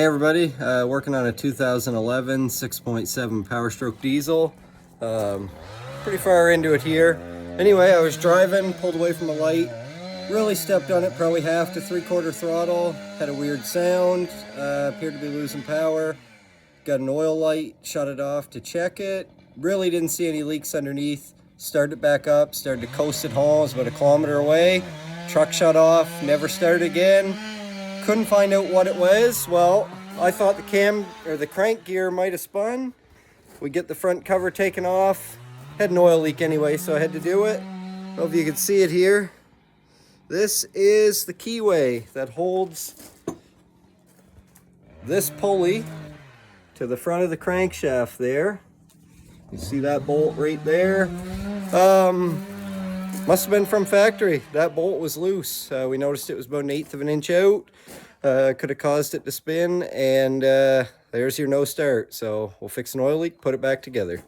Hey everybody, working on a 2011 6.7 Powerstroke diesel. Pretty far into it here. Anyway, I was driving, pulled away from a light, really stepped on it, probably half to 3/4 throttle, had a weird sound, appeared to be losing power. Got an oil light, shut it off to check it. Really didn't see any leaks underneath. Started it back up, started to coast it home. It was about 1 kilometer away. Truck shut off, never started again. Couldn't find out what it was. Well, I thought the crank gear might have spun. We get the front cover taken off. Had an oil leak anyway, so I had to do it. I don't know if you can see it here. This is the keyway that holds this pulley to the front of the crankshaft there. You see that bolt right there? Must have been from factory. That bolt was loose. We noticed it was about 1/8 of an inch out. Could have caused it to spin, and there's your no start. So we'll fix an oil leak, put it back together.